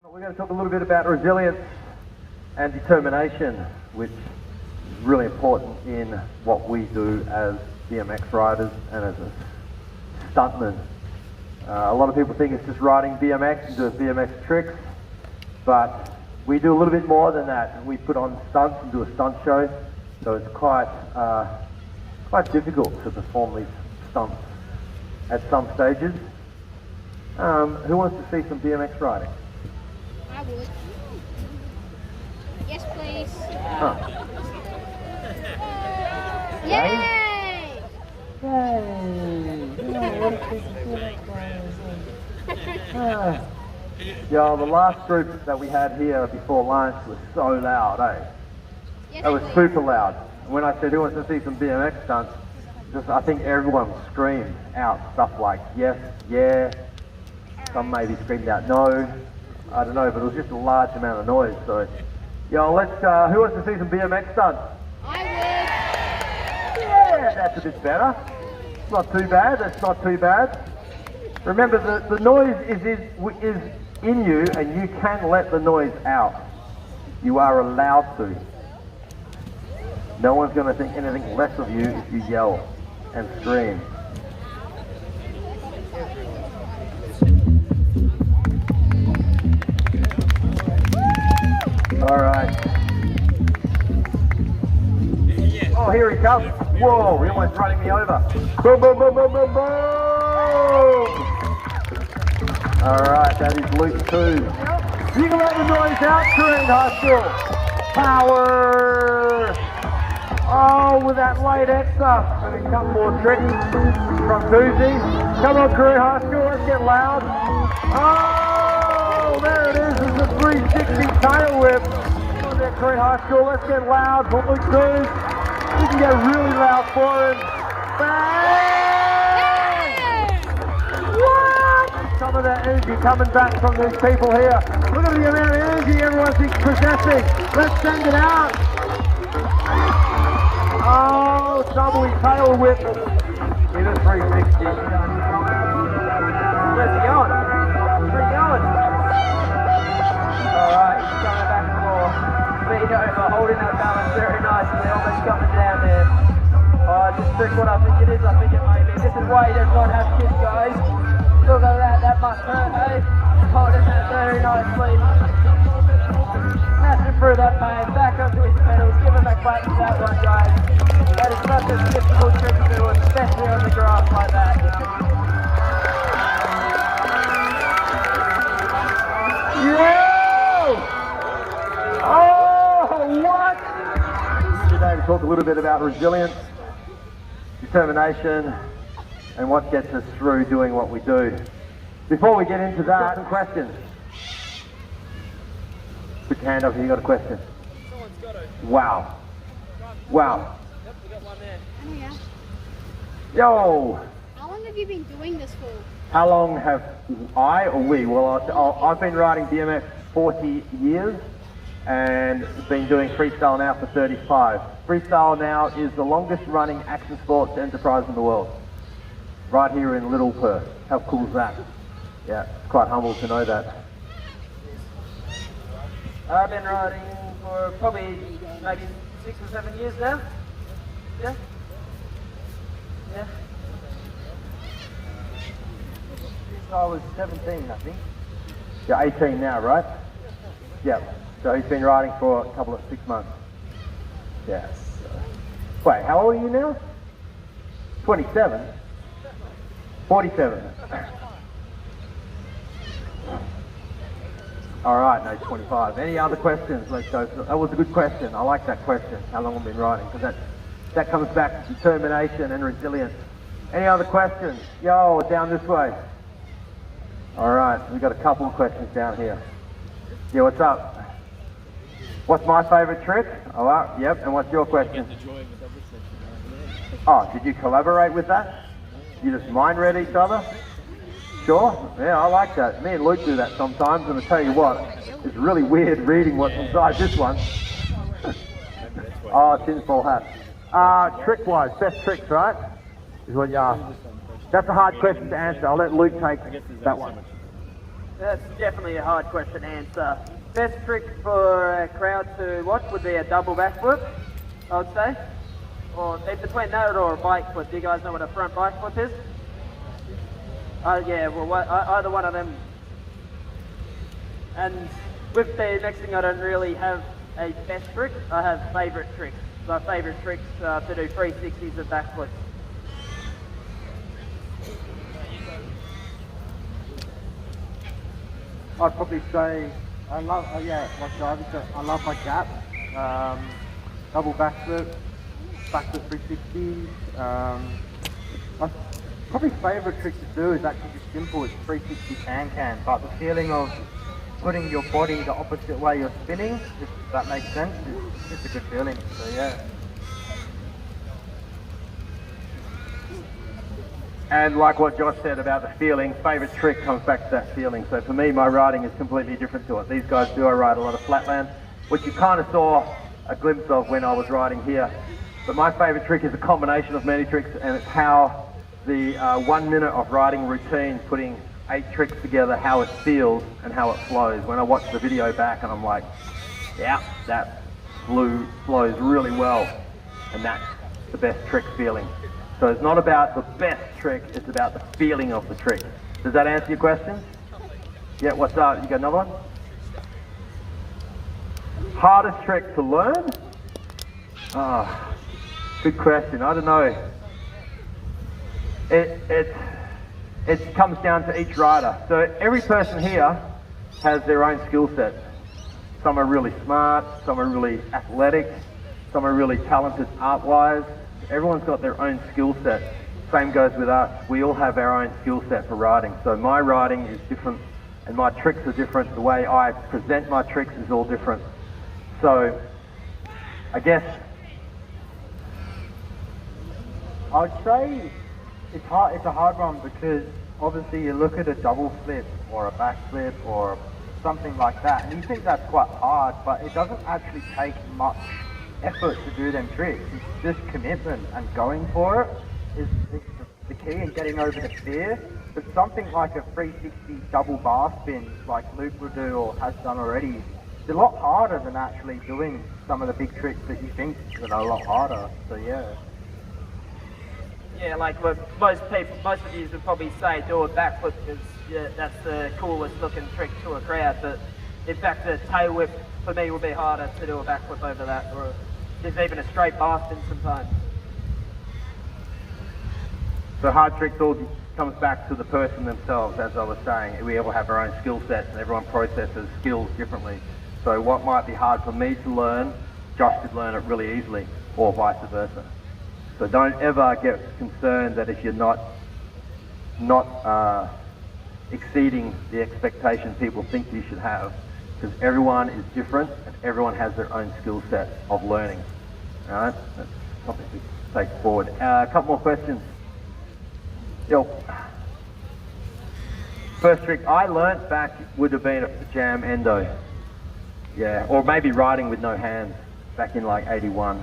We're going to talk a little bit about resilience and determination, which is really important in what we do as BMX riders and as a stuntman. A lot of people think it's just riding BMX and doing BMX tricks, but we do a little bit more than that. We put on stunts and do a stunt show, so it's quite difficult to perform these stunts at some stages. Who wants to see some BMX riding? I would. Yes, please. Yay! Yeah, the last group that we had here before lunch was so loud, eh? Yes, That was please. super loud. When I said who wants to see some BMX stunts, I think everyone screamed out stuff like yes, yeah. Some maybe screamed out no. I don't know, but it was just a large amount of noise. So, yo, let's. Who wants to see some BMX stunts? I Yeah, that's a bit better. It's not too bad. That's not too bad. Remember, the noise is in you, and you can let the noise out. You are allowed to. No one's going to think anything less of you if you yell and scream. All right. Oh, here he comes. Whoa, he almost running me over. Boom, boom, boom, boom, boom, boom. All right, that is Luke Tooze. You can let the noise out, Carine High School. Power. Oh, with that late extra. And a couple more tricks from Toozy. Come on, Carine High School, let's get loud. Oh, there it is. It's a 360 tail whip. Come on there, Carine High School, let's get loud for Luke Tooze. We can get really loud for him. Bang! What? Some of that energy coming back from these people here. Look at the amount of energy everyone's possessing. Let's send it out. Oh, doubly tail whip. In a 360. Where's he going? Where's he going? Alright, he's coming back more. Speed over, holding that balance very nicely, almost coming down there. Oh, just trick what I think it is, I think it may be. This is why he does not have kids, guys. Look at that, that must hurt, eh? Holding that very nicely. Smashing through that pain, back onto his pedals, giving back buttons that one, guys. That is such a difficult trick to do, especially on the grass like that. Yeah! What? Today to talk a little bit about resilience, determination, and what gets us through doing what we do. Before we get into that, some questions. Put your hand up if you got a question. Someone's got it. Wow. Wow. Yep, we got one there. Oh, yeah. Yo! How long have you been doing this for? How long have I or we? Well, I've been riding BMX 40 years. And been doing Freestyle Now for 35. Freestyle Now is the longest running action sports enterprise in the world. Right here in Little Perth. How cool is that? Yeah, it's quite humble to know that. I've been riding for probably maybe 6 or 7 years now. Yeah? Yeah. Since I was 17, I think. You're 18 now, right? Yeah. So he's been riding for a couple of 6 months. Yeah. Wait, how old are you now? 27? 47. All right, no, 25. Any other questions? Let's go. That was a good question. I like that question. How long I've been riding? Because that comes back to determination and resilience. Any other questions? Yo, down this way. All right, we've got a couple of questions down here. Yeah, what's up? What's my favourite trick? Oh, yep, and what's your question? Oh, did you collaborate with that? You just mind read each other? Sure? Yeah, I like that. Me and Luke do that sometimes, and I tell you what, it's really weird reading what's inside this one. Oh, tinfoil hat. Trick-wise, best tricks, right? Is what you asked. That's a hard question to answer. I'll let Luke take that one. That's definitely a hard question to answer. Best trick for a crowd to watch would be a double backflip, I would say. Or in between that or a bike flip. Do you guys know what a front bike flip is? Yeah, well, either one of them. And with BMXing, I don't really have a best trick. I have favourite tricks. My favourite tricks to do 360s and backflips. I'd probably say I love, like Jarvis said, I love my gap, double backflip, backflip 360s. My probably favourite trick to do is actually just simple. It's 360 can, but the feeling of putting your body the opposite way you're spinning, if that makes sense, it's just a good feeling. So yeah. And like what Josh said about the feeling, favourite trick comes back to that feeling. So for me, my riding is completely different to it. These guys do, I ride a lot of flatland, which you kind of saw a glimpse of when I was riding here. But my favourite trick is a combination of many tricks, and it's how the 1 minute of riding routine, putting 8 tricks together, how it feels and how it flows. When I watch the video back and I'm like, yeah, that flows really well, and that's the best trick feeling. So it's not about the best trick, it's about the feeling of the trick. Does that answer your question? Yeah, what's up? You got another one? Hardest trick to learn? Ah, good question. I don't know. It comes down to each rider. So every person here has their own skill set. Some are really smart, some are really athletic, some are really talented art-wise. Everyone's got their own skill set. Same goes with us. We all have our own skill set for riding. So my riding is different and my tricks are different. The way I present my tricks is all different. So I guess I'd say it's a hard one because obviously you look at a double flip or a back flip or something like that and you think that's quite hard, but it doesn't actually take much effort to do them tricks. It's just commitment and going for it is the key, and getting over the fear. But something like a 360 double bar spin like Luke will do or has done already, it's a lot harder than actually doing some of the big tricks that you think that are a lot harder. So yeah. Yeah, like look, most of you would probably say do a backflip because that's the coolest looking trick to a crowd, but in fact the tail whip for me will be harder to do a backflip over that, or just even a straight bar spin sometimes. so hard tricks all comes back to the person themselves, as I was saying. We all have our own skill sets and everyone processes skills differently. So what might be hard for me to learn, Josh could learn it really easily, or vice versa. So don't ever get concerned that if you're not exceeding the expectation people think you should have, because everyone is different and everyone has their own skill set of learning. All right, that's something to take forward. A couple more questions. Yo. First trick I learnt back would have been a jam endo. Yeah, or maybe riding with no hands back in like 81.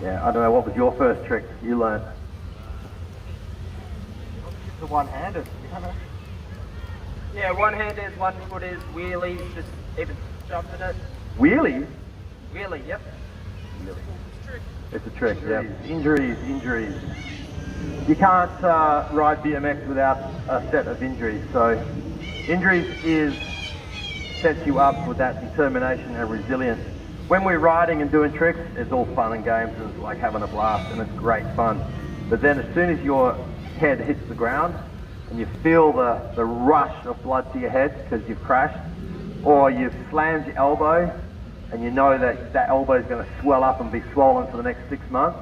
Yeah, I don't know, what was your first trick you learnt? The one-handed. Yeah, one-handed, one-footers, wheelies, just even jumping it. Wheelies? Wheelie, yep. It's a trick, yeah. Injuries. You can't ride BMX without a set of injuries. So injuries sets you up with that determination and resilience. When we're riding and doing tricks, it's all fun and games and it's like having a blast and it's great fun. But then as soon as your head hits the ground and you feel the rush of blood to your head because you've crashed, or you've slammed your elbow and you know that elbow is going to swell up and be swollen for the next 6 months,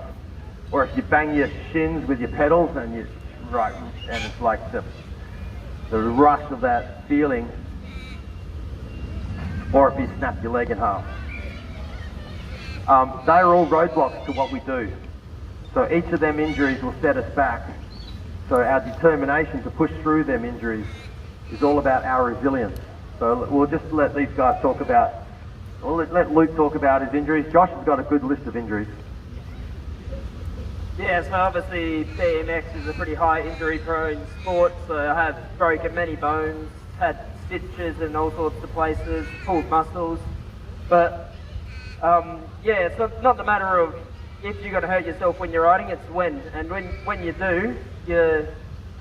or if you bang your shins with your pedals and and it's like the rush of that feeling, or if you snap your leg in half. They're all roadblocks to what we do. So each of them injuries will set us back. So our determination to push through them injuries is all about our resilience. So we'll just let these guys talk about, let Luke talk about his injuries. Josh has got a good list of injuries. Yeah, so obviously BMX is a pretty high injury prone sport, so I have broken many bones, had stitches in all sorts of places, pulled muscles. But yeah, it's not the matter of if you're going to hurt yourself when you're riding, it's when. And when you do, you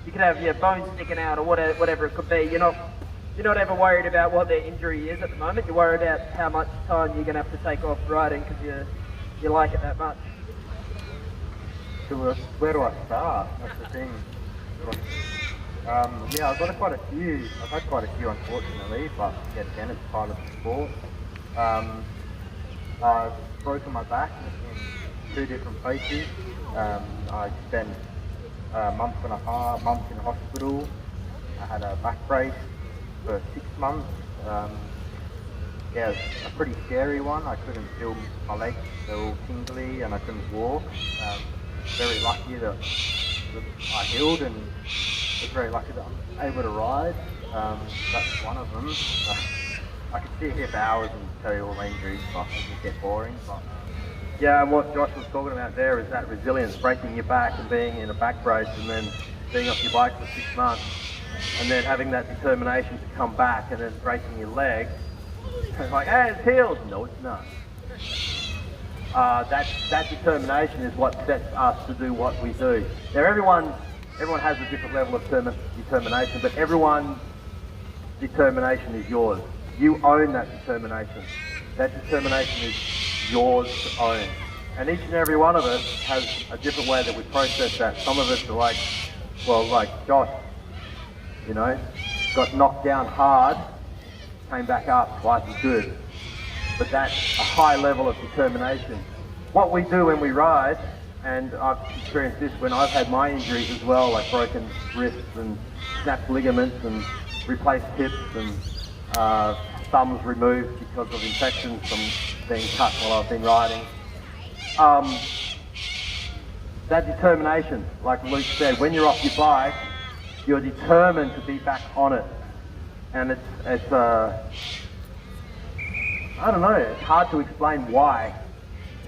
could have your bones sticking out or whatever it could be. You're not ever worried about what their injury is at the moment. You're worried about how much time you're going to have to take off riding because you like it that much. So where do I start? That's the thing. Yeah, I've got quite a few. I've had quite a few, unfortunately, but yeah, again, it's part of the sport. I've broken my back in 2 different places. I spent months in hospital. I had a back brace for 6 months. Yeah, it was a pretty scary one. I couldn't feel my legs; they were all tingly, and I couldn't walk. Very lucky that I healed, and was very lucky that I'm able to ride. That's one of them. I could sit here for hours and tell you all my injuries, but it would get boring. But Yeah, and what Josh was talking about there is that resilience, breaking your back and being in a back brace and then being off your bike for 6 months and then having that determination to come back and then breaking your leg. It's like, hey, it's healed. No, it's not. That determination is what sets us to do what we do. Now, everyone has a different level of determination, but everyone's determination is yours. You own that determination. That determination is yours to own. And each and every one of us has a different way that we process that. Some of us are like Josh, you know, got knocked down hard, came back up twice as good. But that's a high level of determination. What we do when we ride, and I've experienced this when I've had my injuries as well, like broken wrists and snapped ligaments and replaced hips and thumbs removed because of infections from being cut while I've been riding. That determination, like Luke said, when you're off your bike, you're determined to be back on it. And it's I don't know, it's hard to explain why.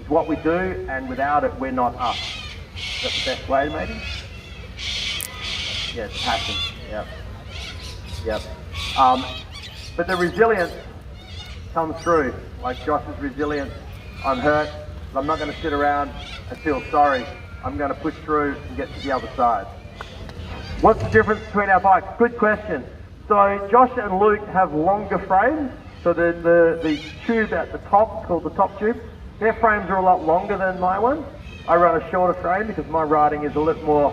It's what we do, and without it, we're not us. That's the best way, maybe? Yeah, it's passion. Yep. But the resilience comes through, like Josh's resilience. I'm hurt, but I'm not going to sit around and feel sorry. I'm going to push through and get to the other side. What's the difference between our bikes? Good question. So Josh and Luke have longer frames. So the tube at the top, it's called the top tube, their frames are a lot longer than my one. I run a shorter frame because my riding is a little more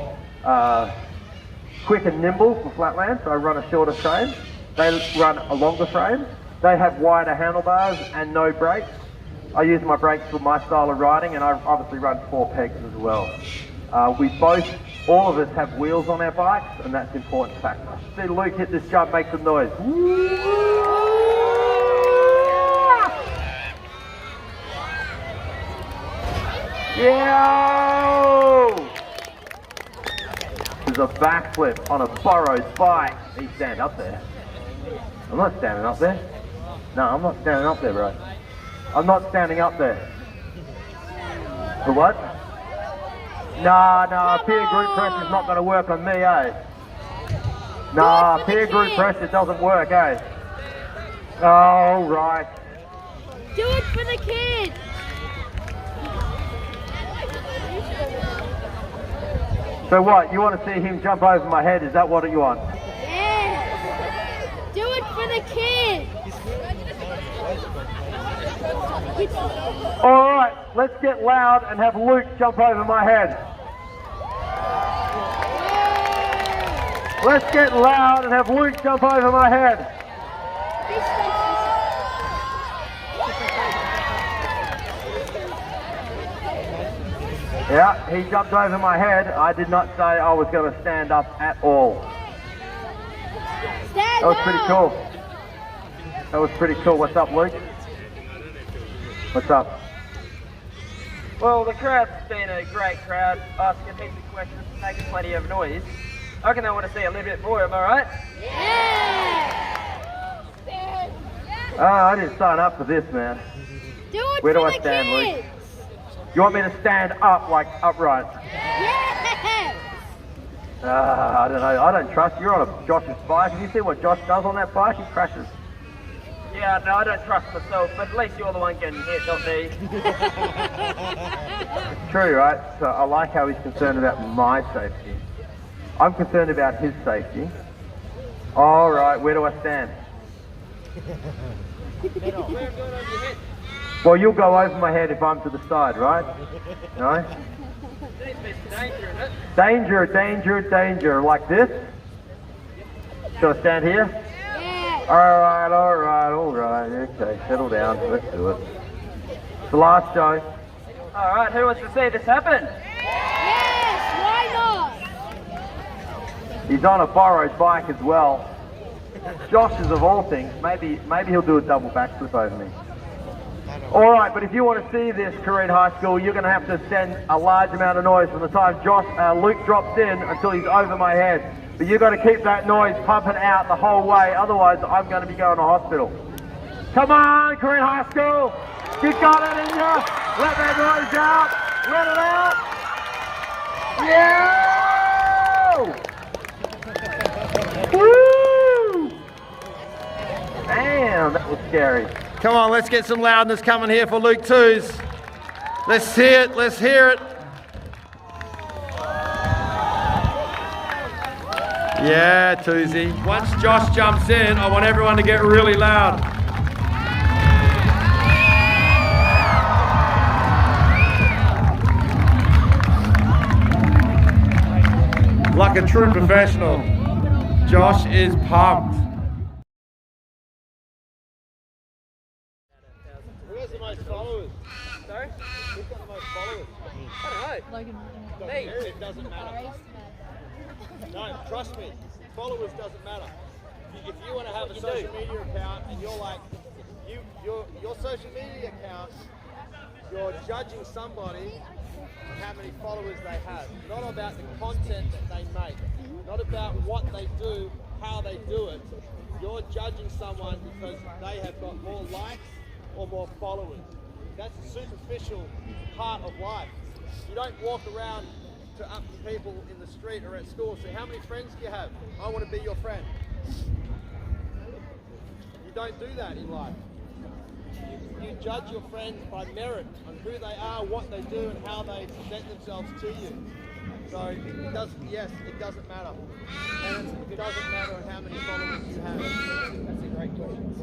quick and nimble for flatland, so I run a shorter frame. They run a longer frame. They have wider handlebars and no brakes. I use my brakes for my style of riding, and I obviously run 4 pegs as well. All of us have wheels on our bikes, and that's an important factor. See Luke hit this jump, make some noise. Yeah! There's a backflip on a borrowed bike. You stand up there. I'm not standing up there. No, I'm not standing up there, bro. I'm not standing up there. For what? Nah, peer group pressure's not going to work on me, eh? Nah, peer group pressure doesn't work, eh? Oh, right. Do it for the kids. So what, you want to see him jump over my head? Is that what you want? Yeah. Do it for the kids. Alright, let's get loud and have Luke jump over my head. Let's get loud and have Luke jump over my head. Yeah, he jumped over my head. I did not say I was going to stand up at all. That was pretty cool. That was pretty cool. What's up, Luke? What's up? Well, the crowd's been a great crowd, asking heaps of questions, making plenty of noise. I reckon they want to see a little bit more, am I right? Yeah! Oh, I didn't sign up for this, man. Do it Where do for I the stand, kids. Luke? You want me to stand up, like upright? Yes! I don't know. I don't trust. You're on a Josh's bike. Have you see what Josh does on that bike? He crashes. Yeah, no, I don't trust myself, but at least you're the one getting hit, not me. It's true, right? So I like how he's concerned about my safety. I'm concerned about his safety. All right, where do I stand? Well, you'll go over my head if I'm to the side, right? No? Danger, danger, danger. Like this? Should I stand here? Yes. Alright, alright, alright. Okay, settle down. Let's do it. It's the last show. Alright, who wants to see this happen? Yes, why not? He's on a borrowed bike as well. Josh is of all things. Maybe he'll do a double backflip over me. Alright, but if you want to see this Carine High School, you're going to have to send a large amount of noise from the time Luke drops in until he's over my head. But you've got to keep that noise pumping out the whole way, otherwise I'm going to be going to hospital. Come on, Carine High School! You got it in you! Let that noise out! Let it out! Yeah! Woo! Damn, that was scary. Come on, let's get some loudness coming here for Luke Tooze. Let's hear it, let's hear it. Yeah, Toozy. Once Josh jumps in, I want everyone to get really loud. Like a true professional. Josh is pumped. Who has the most followers? Sorry? Who's got the most followers? I don't know. Me. It doesn't matter. No, trust me. Followers doesn't matter. If you want to have a social media account and you're like, your social media account, you're judging somebody on how many followers they have. Not about the content that they make. Not about what they do, how they do it. You're judging someone because they have got more likes or more followers. That's a superficial part of life. You don't walk around to up to people in the street or at school and say, how many friends do you have? I want to be your friend. You don't do that in life. You judge your friends by merit on who they are, what they do, and how they present themselves to you. So it doesn't matter. And it doesn't matter how many followers you have. That's a great question.